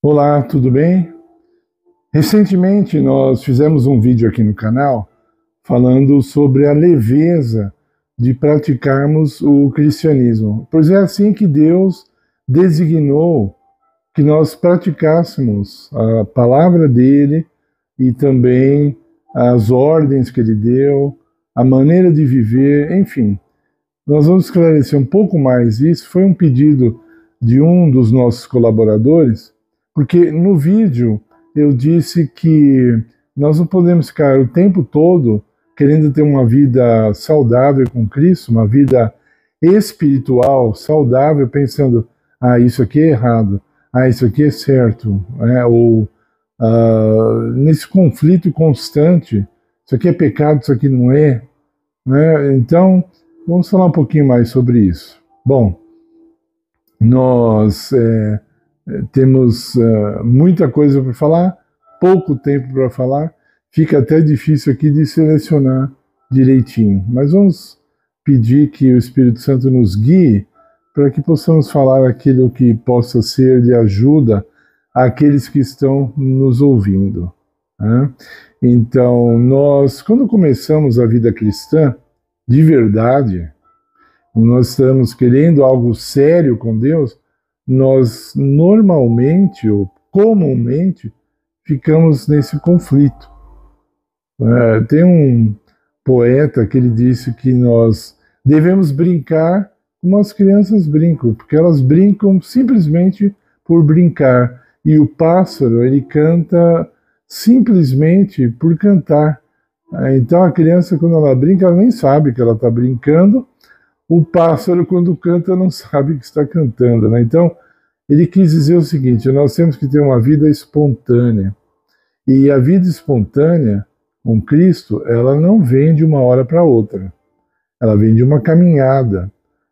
Olá, tudo bem? Recentemente nós fizemos um vídeo aqui no canal falando sobre a leveza de praticarmos o cristianismo, pois é assim que Deus designou que nós praticássemos a palavra dele e também as ordens que ele deu, a maneira de viver, enfim. Nós vamos esclarecer um pouco mais isso. Foi um pedido de um dos nossos colaboradores, porque no vídeo eu disse que nós não podemos ficar o tempo todo querendo ter uma vida saudável com Cristo, uma vida espiritual saudável, pensando, isso aqui é errado, isso aqui é certo, ou nesse conflito constante, isso aqui é pecado, isso aqui não é, né? Então, vamos falar um pouquinho mais sobre isso. Bom, nós temos muita coisa para falar, pouco tempo para falar, fica até difícil aqui de selecionar direitinho, mas vamos pedir que o Espírito Santo nos guie para que possamos falar aquilo que possa ser de ajuda àqueles que estão nos ouvindo, né? Então, nós, quando começamos a vida cristã, de verdade, nós estamos querendo algo sério com Deus, nós normalmente ou comumente ficamos nesse conflito. Tem um poeta que ele disse que nós devemos brincar como as crianças brincam, porque elas brincam simplesmente por brincar, e o pássaro ele canta simplesmente por cantar. Então a criança, quando ela brinca, ela nem sabe que ela está brincando. O pássaro, quando canta, não sabe que está cantando, né? Então, ele quis dizer o seguinte: nós temos que ter uma vida espontânea. E a vida espontânea, com Cristo, ela não vem de uma hora para outra. Ela vem de uma caminhada.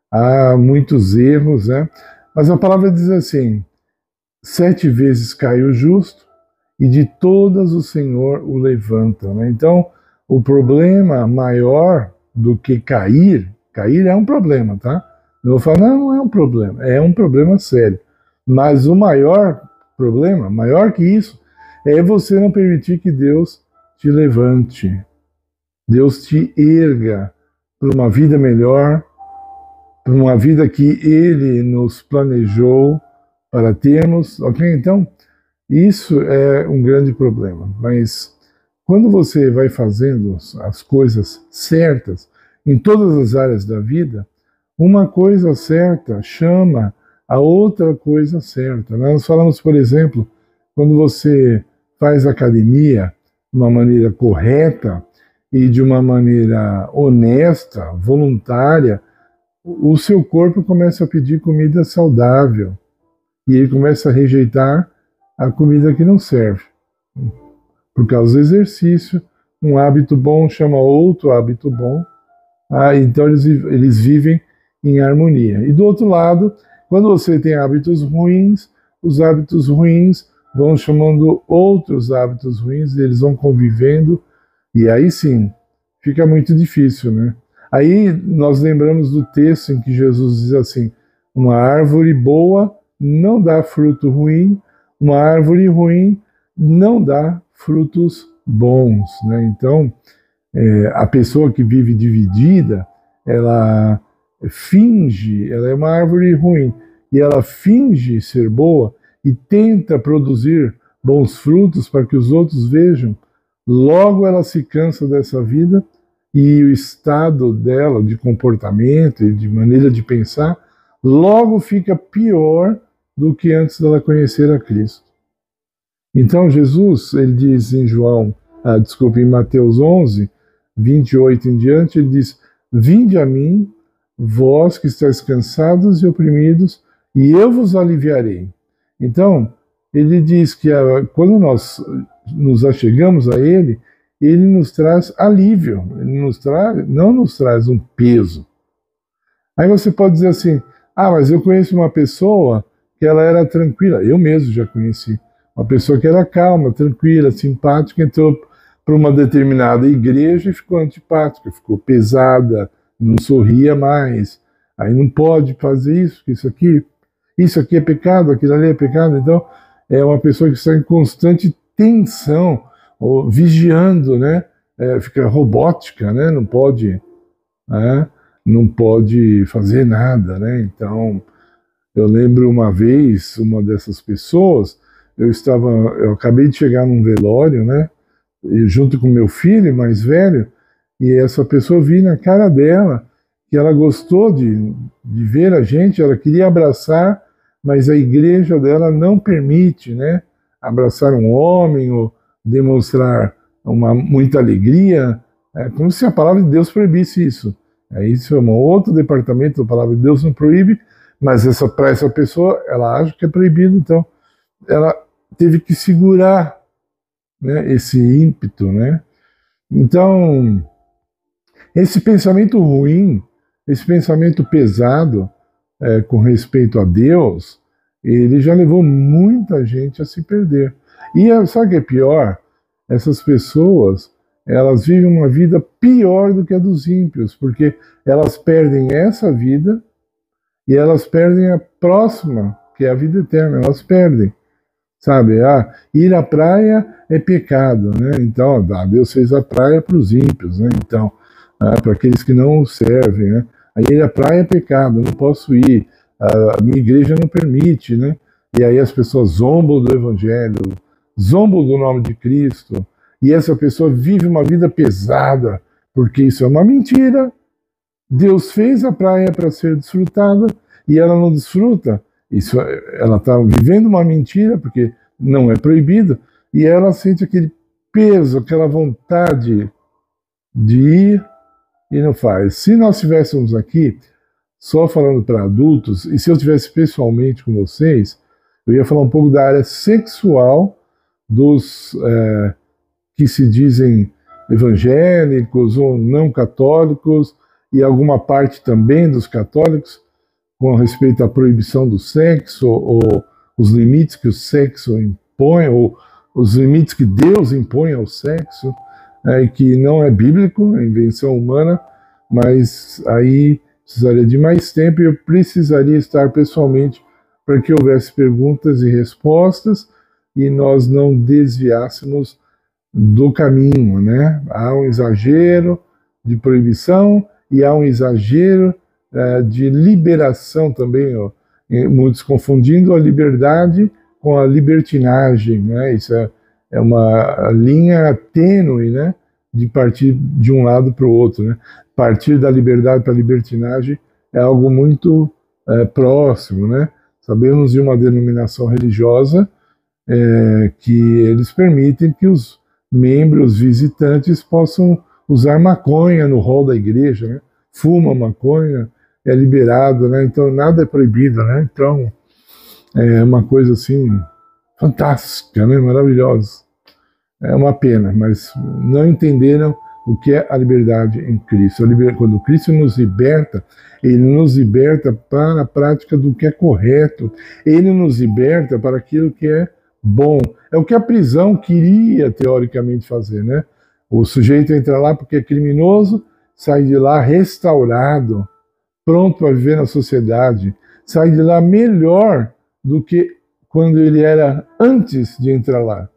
Há muitos erros, né? Mas a palavra diz assim: 7 vezes cai o justo, e de todas o Senhor o levanta, né? Então, o problema maior do que cair é um problema, tá? Eu vou falar, não é um problema, é um problema sério. Mas o maior problema, maior que isso, é você não permitir que Deus te levante, Deus te erga para uma vida melhor, para uma vida que Ele nos planejou para termos, ok? Então, isso é um grande problema. Mas quando você vai fazendo as coisas certas, em todas as áreas da vida, uma coisa certa chama a outra coisa certa. Nós falamos, por exemplo, quando você faz academia de uma maneira correta e de uma maneira honesta, voluntária, o seu corpo começa a pedir comida saudável e ele começa a rejeitar a comida que não serve. Por causa do exercício, um hábito bom chama outro hábito bom. Então eles vivem em harmonia. E do outro lado, quando você tem hábitos ruins, os hábitos ruins vão chamando outros hábitos ruins, e eles vão convivendo, e aí sim, fica muito difícil, né? Aí nós lembramos do texto em que Jesus diz assim: uma árvore boa não dá fruto ruim, uma árvore ruim não dá frutos bons, né? Então, a pessoa que vive dividida, ela finge, ela é uma árvore ruim, e ela finge ser boa e tenta produzir bons frutos para que os outros vejam. Logo ela se cansa dessa vida e o estado dela de comportamento e de maneira de pensar logo fica pior do que antes dela conhecer a Cristo. Então Jesus, ele diz em em Mateus 11, 28 em diante, ele diz: vinde a mim, vós que estáis cansados e oprimidos, e eu vos aliviarei. Então, ele diz que quando nós nos achegamos a ele, ele nos traz alívio, não nos traz um peso. Aí você pode dizer assim: mas eu conheço uma pessoa que ela era tranquila. Eu mesmo já conheci uma pessoa que era calma, tranquila, simpática, entrou para uma determinada igreja e ficou antipática, ficou pesada, não sorria mais. Aí não pode fazer isso, isso aqui é pecado, aquilo ali é pecado. Então, é uma pessoa que está em constante tensão, ou vigiando, né? Fica robótica, né? Não pode fazer nada, né? Então, eu lembro uma vez, uma dessas pessoas, eu acabei de chegar num velório, né? E junto com meu filho mais velho, e essa pessoa, vi na cara dela que ela gostou de ver a gente, ela queria abraçar, mas a igreja dela não permite, né? Abraçar um homem ou demonstrar muita alegria, como se a palavra de Deus proibisse isso. Isso é um outro departamento, a palavra de Deus não proíbe, mas para essa pessoa, ela acha que é proibido, então ela teve que segurar, né, esse ímpeto, né? Então, esse pensamento ruim, esse pensamento pesado com respeito a Deus, ele já levou muita gente a se perder. E sabe o que é pior? Essas pessoas, elas vivem uma vida pior do que a dos ímpios, porque elas perdem essa vida e elas perdem a próxima, que é a vida eterna, elas perdem. Sabe, ir à praia é pecado, né? Então, Deus fez a praia para os ímpios, né? Então, para aqueles que não o servem, né? Ir à praia é pecado, não posso ir, a minha igreja não permite, né? E aí as pessoas zombam do evangelho, zombam do nome de Cristo, e essa pessoa vive uma vida pesada, porque isso é uma mentira. Deus fez a praia para ser desfrutada, e ela não desfruta. Ela está vivendo uma mentira, porque não é proibido, e ela sente aquele peso, aquela vontade de ir e não faz. Se nós estivéssemos aqui só falando para adultos, e se eu estivesse pessoalmente com vocês, eu ia falar um pouco da área sexual dos que se dizem evangélicos ou não católicos, e alguma parte também dos católicos, com respeito à proibição do sexo, ou os limites que o sexo impõe, ou os limites que Deus impõe ao sexo, e que não é bíblico, é invenção humana, mas aí precisaria de mais tempo e eu precisaria estar pessoalmente para que houvesse perguntas e respostas e nós não desviássemos do caminho, né? Há um exagero de proibição e há um exagero de liberação também, muitos confundindo a liberdade com a libertinagem, né? Isso é uma linha tênue, né? De partir de um lado para o outro, né? Partir da liberdade para a libertinagem é algo muito próximo, né? Sabemos de uma denominação religiosa que eles permitem que os membros visitantes possam usar maconha no hall da igreja, né? Fuma maconha, é liberado, né? Então nada é proibido, né? Então é uma coisa assim fantástica, né? Maravilhosa. É uma pena, mas não entenderam o que é a liberdade em Cristo. Quando Cristo nos liberta, Ele nos liberta para a prática do que é correto. Ele nos liberta para aquilo que é bom. É o que a prisão queria, teoricamente, fazer, né? O sujeito entra lá porque é criminoso, sai de lá restaurado, pronto para viver na sociedade, sai de lá melhor do que quando ele era antes de entrar lá.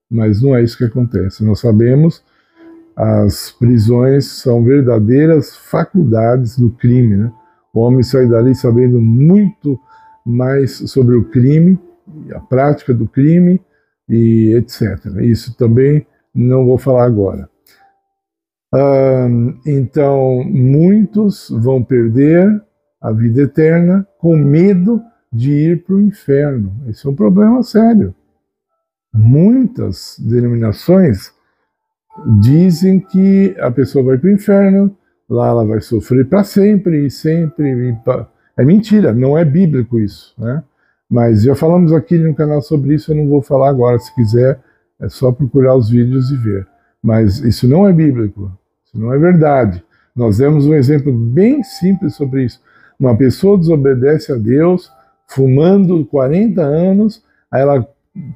Mas não é isso que acontece. Nós sabemos, as prisões são verdadeiras faculdades do crime, né? O homem sai dali sabendo muito mais sobre o crime, a prática do crime e etc. Isso também não vou falar agora. Então, muitos vão perder a vida eterna com medo de ir para o inferno. Esse é um problema sério. Muitas denominações dizem que a pessoa vai para o inferno, lá ela vai sofrer para sempre e sempre. É mentira, não é bíblico isso, né? Mas já falamos aqui no canal sobre isso, eu não vou falar agora. Se quiser, é só procurar os vídeos e ver. Mas isso não é bíblico, isso não é verdade. Nós demos um exemplo bem simples sobre isso. Uma pessoa desobedece a Deus, fumando 40 anos, aí ela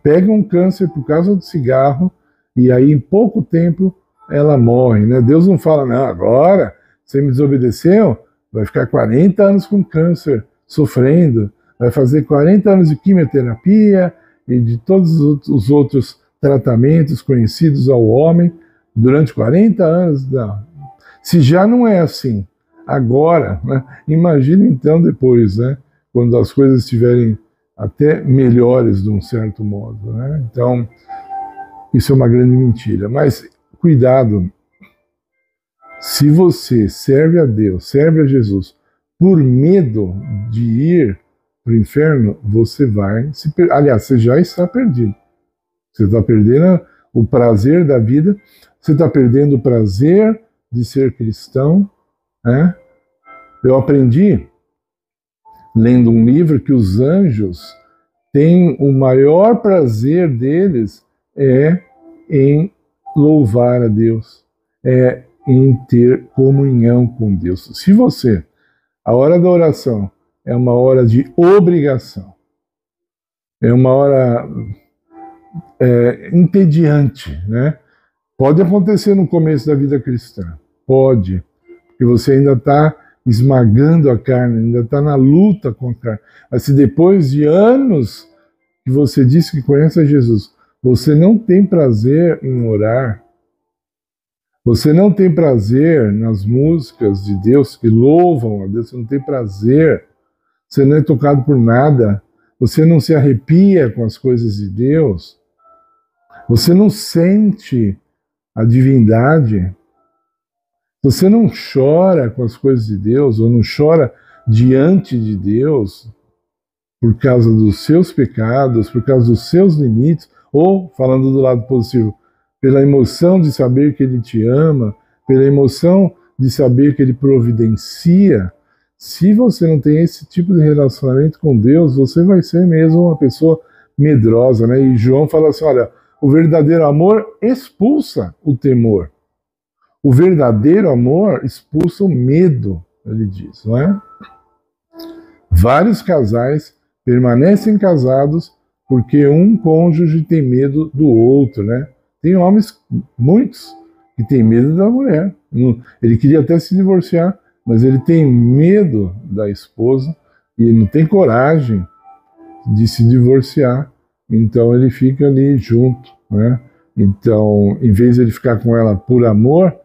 pega um câncer por causa do cigarro, e aí em pouco tempo ela morre, né? Deus não fala, não, agora você me desobedeceu, vai ficar 40 anos com câncer, sofrendo, vai fazer 40 anos de quimioterapia, e de todos os outros tratamentos conhecidos ao homem durante 40 anos. Não. Se já não é assim agora, né, imagine então depois, né, quando as coisas estiverem até melhores de um certo modo, né? Então, isso é uma grande mentira. Mas cuidado, se você serve a Deus, serve a Jesus, por medo de ir para o inferno, você vai se perder. Aliás, você já está perdido. Você está perdendo o prazer da vida, você está perdendo o prazer de ser cristão, né? Eu aprendi, lendo um livro, que os anjos têm o maior prazer deles em louvar a Deus, em ter comunhão com Deus. Se você, a hora da oração é uma hora de obrigação, é uma hora entediante, né? Pode acontecer no começo da vida cristã, pode, porque você ainda está esmagando a carne, ainda está na luta contra a carne. Mas se depois de anos que você disse que conhece a Jesus, você não tem prazer em orar, você não tem prazer nas músicas de Deus que louvam a Deus, você não tem prazer, você não é tocado por nada, você não se arrepia com as coisas de Deus, você não sente a divindade, você não chora com as coisas de Deus, ou não chora diante de Deus por causa dos seus pecados, por causa dos seus limites, ou, falando do lado positivo, pela emoção de saber que Ele te ama, pela emoção de saber que Ele providencia. Se você não tem esse tipo de relacionamento com Deus, você vai ser mesmo uma pessoa medrosa, né? E João fala assim, olha, o verdadeiro amor expulsa o temor. O verdadeiro amor expulsa o medo, ele diz, não é? Vários casais permanecem casados porque um cônjuge tem medo do outro, né? Tem homens, muitos, que têm medo da mulher. Ele queria até se divorciar, mas ele tem medo da esposa e não tem coragem de se divorciar. Então ele fica ali junto, né? Então, em vez de ele ficar com ela por amor,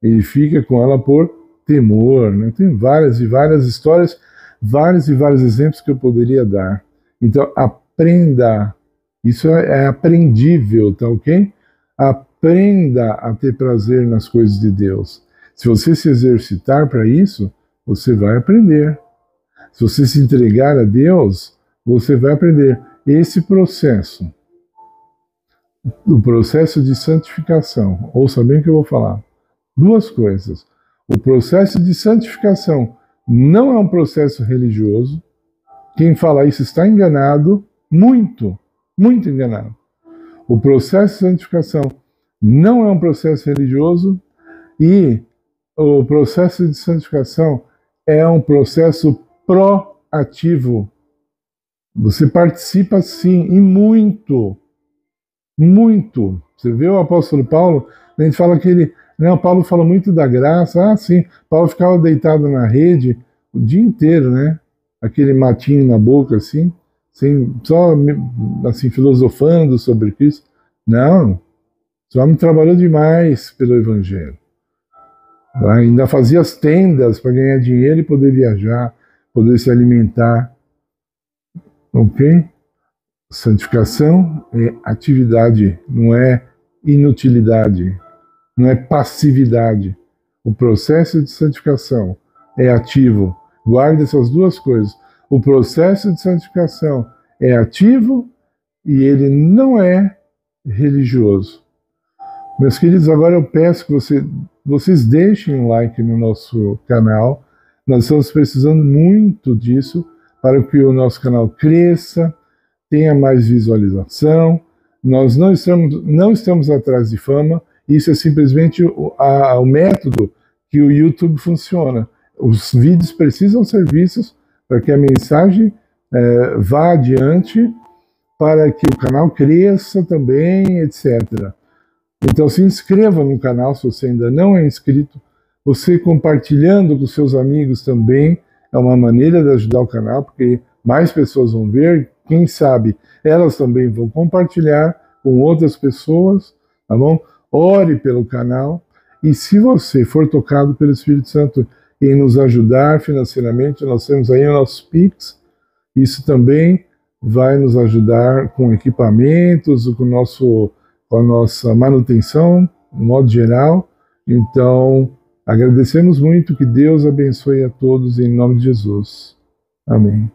ele fica com ela por temor, né? Tem várias e várias histórias, vários e vários exemplos que eu poderia dar. Então, aprenda. Isso é aprendível, tá ok? Aprenda a ter prazer nas coisas de Deus. Se você se exercitar para isso, você vai aprender. Se você se entregar a Deus, você vai aprender. Esse processo, o processo de santificação, ouça bem o que eu vou falar. Duas coisas. O processo de santificação não é um processo religioso. Quem fala isso está enganado, muito, muito enganado. O processo de santificação não é um processo religioso e o processo de santificação é um processo proativo. Você participa sim, e muito, muito. Você vê o apóstolo Paulo, a gente fala que ele... Não, Paulo fala muito da graça. Ah, sim, Paulo ficava deitado na rede o dia inteiro, né? Aquele matinho na boca, assim, só assim, filosofando sobre Cristo. Não, esse homem trabalhou demais pelo Evangelho. Ainda fazia as tendas para ganhar dinheiro e poder viajar, poder se alimentar. Ok? Santificação é atividade, não é inutilidade, não é passividade. O processo de santificação é ativo. Guarde essas duas coisas. O processo de santificação é ativo e ele não é religioso. Meus queridos, agora eu peço que vocês deixem um like no nosso canal. Nós estamos precisando muito disso para que o nosso canal cresça, tenha mais visualização. Nós não estamos atrás de fama. Isso é simplesmente o método que o YouTube funciona. Os vídeos precisam ser vistos para que a mensagem vá adiante, para que o canal cresça também, etc. Então se inscreva no canal se você ainda não é inscrito. Você compartilhando com seus amigos também é uma maneira de ajudar o canal, porque mais pessoas vão ver, quem sabe elas também vão compartilhar com outras pessoas, tá bom? Ore pelo canal, e se você for tocado pelo Espírito Santo em nos ajudar financeiramente, nós temos aí o nosso Pix, isso também vai nos ajudar com equipamentos, com a nossa manutenção, no modo geral. Então, agradecemos muito, que Deus abençoe a todos em nome de Jesus. Amém.